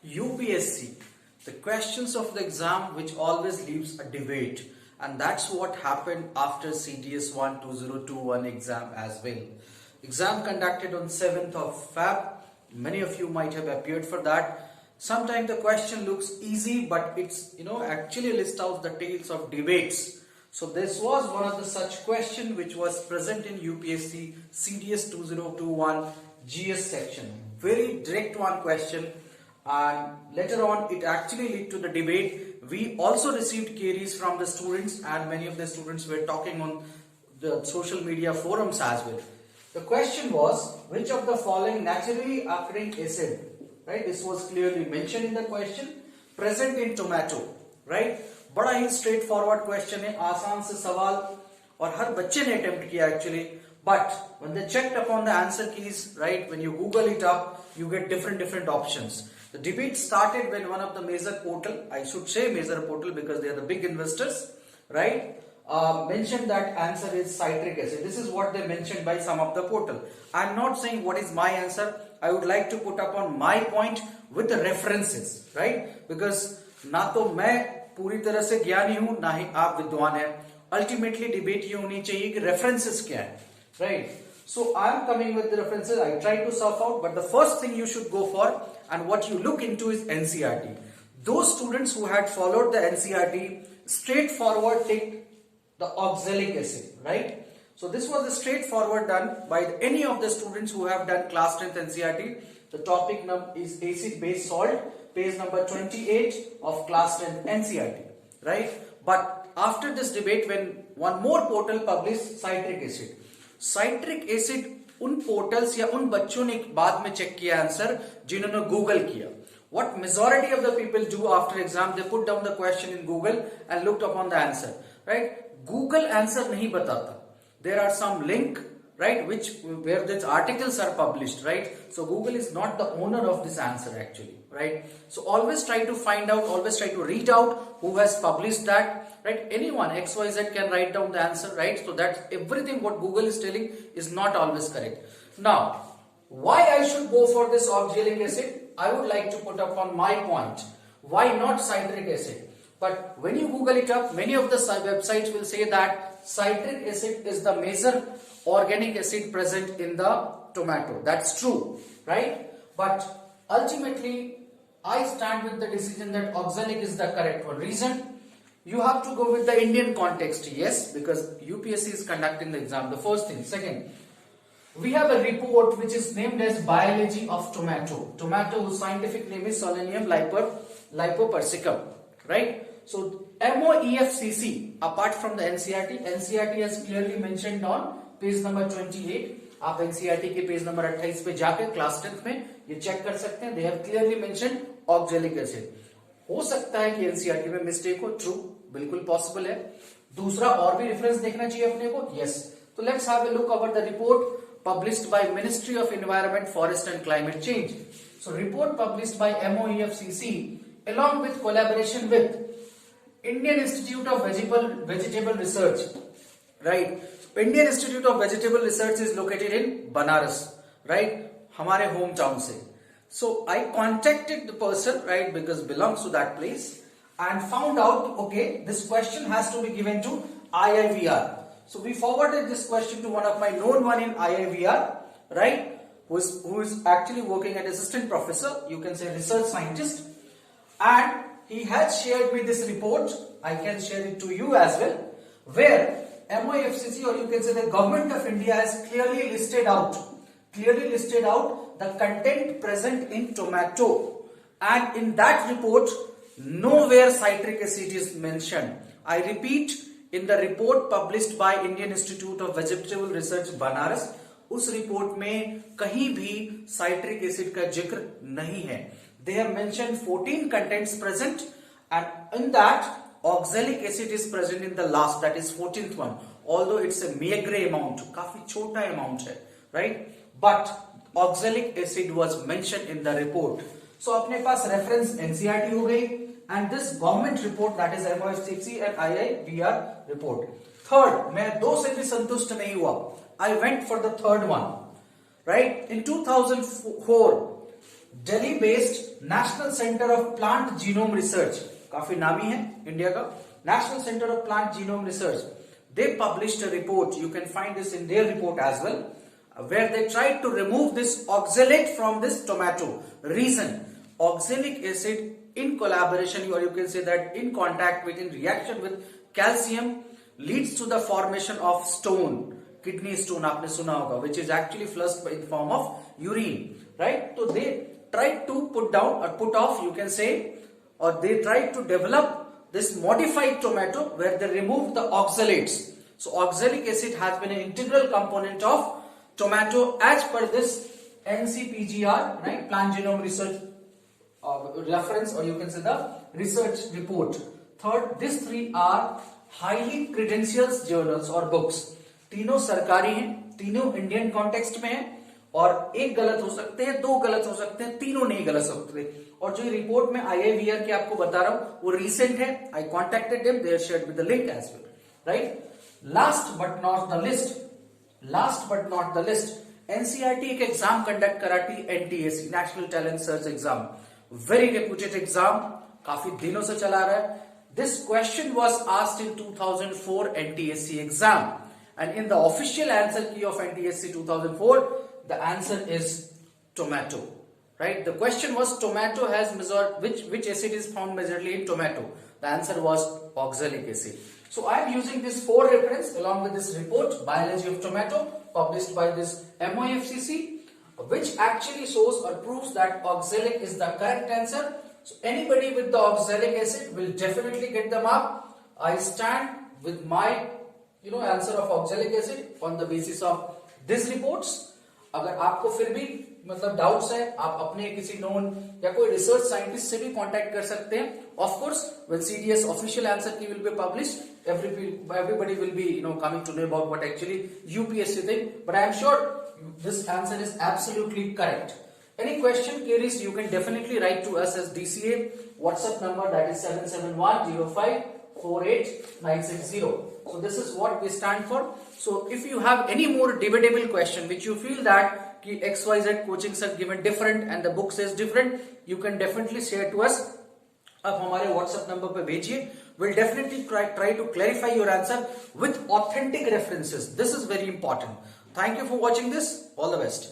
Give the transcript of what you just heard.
UPSC, the questions of the exam which always leaves a debate, and that's what happened after CDS 1 2021 exam as well. Exam conducted on 7th of Feb. Many of you might have appeared for that. Sometimes the question looks easy, but it's actually lists out the tales of debates. So this was one of the such question which was present in UPSC CDS 2021 GS section. Very direct one question, and later on it actually led to the debate. We also received queries from the students, and many of the students were talking on the social media forums as well. The question was, which of the following naturally occurring acid, right? This was clearly mentioned in the question, present in tomato, right? बड़ा ही straight forward question है, आसान से सवाल, और हर बच्चे ने attempt किया actually. But when they checked upon the answer keys, right, when you Google it up, you get different options. The debate started when one of the major portal, I should say major portal because they are the big investors, right, mentioned that answer is citric acid. This is what they mentioned by some of the portal. I am not saying what is my answer. I would like to put up on my point with the references, right, because ना तो मैं पूरी तरह से ज्ञानी हूं, ना ही आप विद्वान हैं. अल्टीमेटली डिबेट ये होनी चाहिए कि रेफरेंसेस क्या है, right? So I am coming with the references. I try to surf out, but the first thing you should go for and what you look into is NCERT. Those students who had followed the NCERT straightforward take the oxalic acid, right? So this was a straightforward done by any of the students who have done class 10th NCERT. The topic is acid base salt, page number 28 of class 10th NCERT, right? But after this debate, when one more portal published citric acid उन portals या उन बच्चों ने बाद में check किया answer जिन्होंने Google किया. What majority of the people do after exam, they put down the question in Google and looked upon the answer, right? Google answer नहीं बताता. There are some link, right, where these articles are published, right? So Google is not the owner of this answer actually, right? So always try to find out, always try to read out who has published that, right? Anyone XYZ can write down the answer, right? So that everything what Google is telling is not always correct. Now, why I should go for this oxalic acid? I would like to put up on my point. Why not citric acid? But when you Google it up, many of the websites will say that citric acid is the major organic acid present in the tomato. That's true, right? But ultimately, I stand with the decision that oxalic is the correct one. Reason? You have to go with the Indian context, yes, because UPSC is conducting the exam. The first thing. Second, we have a report which is named as Biology of Tomato. Tomato, whose scientific name is Solanum lipopersicum, right? So MOEFCC, apart from the NCERT has clearly mentioned on page number 28. आप NCERT के page number 28 पे जाके class 10th में ये check कर सकते हैं. They have clearly mentioned oxalic acid. हो सकता है कि NCERT में मिस्टेक हो, ट्रू, बिल्कुल पॉसिबल है. दूसरा और भी रेफरेंस देखना चाहिए अपने को, यस. तो let's have a look over the report published by Ministry of Environment, Forest and Climate Change. So report published by MOEFCC along with collaboration with Indian Institute of Vegetable Research, right? So Indian Institute of Vegetable Research is located in Banaras, right? हमारे hometown से. So I contacted the person, right, because belongs to that place, and found out, okay, this question has to be given to IIVR. So we forwarded this question to one of my known one in IIVR, right, who is actually working as assistant professor, you can say research scientist, and he has shared me this report. I can share it to you as well, where MOFCC, or you can say the government of India, has clearly listed out the content present in tomato, and in that report nowhere citric acid is mentioned. I repeat, in the report published by Indian Institute of Vegetable Research Banaras, उस report में कहीं भी citric acid का जिक्र नहीं है. They have mentioned 14 contents present, and in that oxalic acid is present in the last, that is 14th one. Although it's a meager amount, काफी छोटा amount है, right? But oxalic acid was mentioned in the report. So अपने पास reference NCERT हो गई, and this government report, that is MOFCC and IIVR report. Third, मैं दो से भी संतुष्ट नहीं हुआ. I went for the third one, right? In 2004, Delhi based national centre of plant genome research, काफी नामी है इंडिया का, national centre of plant genome research, they published a report, you can find this in their report as well, where they tried to remove this oxalate from this tomato. Reason, oxalic acid in collaboration, or you can say that in contact with, in reaction with calcium, leads to the formation of stone, kidney stone आपने सुना होगा, which is actually flushed in the form of urine, right? So they tried to put down or put off, you can say, or they tried to develop this modified tomato where they removed the oxalates. So oxalic acid has been an integral component of tomato as per this NCPGR, right, plant genome research reference, or you can say the research report. Third, these three are highly credentials journals or books. तीनों सरकारी हैं, तीनों Indian context में हैं, और एक गलत हो सकते हैं, दो गलत हो सकते हैं, तीनों नहीं गलत हो सकते। और जो रिपोर्ट में IIVR की आपको बता रहा हूं वो रिसेंट है, I contacted them, they are shared with the link as well, right. Last but not the list, NCERT एक एग्जाम कंडक्ट कराती, NTSC national talent search exam, very reputed exam, काफी दिनों से चला रहा है। This question was asked in 2004 NTSC exam, and in the official answer key of NTSC 2004, the answer is tomato, right? The question was tomato has measured, which acid is found majorly in tomato? The answer was oxalic acid. So I am using this 4 reference along with this report, Biology of Tomato, published by this MOFCC, which actually shows or proves that oxalic is the correct answer. So anybody with the oxalic acid will definitely get the mark. I stand with my answer of oxalic acid on the basis of this reports. अगर आपको फिर भी मतलब doubts है, आप अपने किसी known या कोई रिसर्च साइंटिस्ट से भी कांटेक्ट कर सकते हैं। Of course when CDS official answer key will be published, everybody will be coming to know about what actually UPSC think, but I am sure this answer is absolutely correct. Any question, queries, you can definitely write to us as DCA, WhatsApp number that is 771054890. So this is what we stand for. So if you have any more debatable question which you feel that ki XYZ coachings are given different and the book says different, you can definitely share to us. आप हमारे WhatsApp number पे भेजिए. We'll definitely try to clarify your answer with authentic references. This is very important. Thank you for watching this. All the best.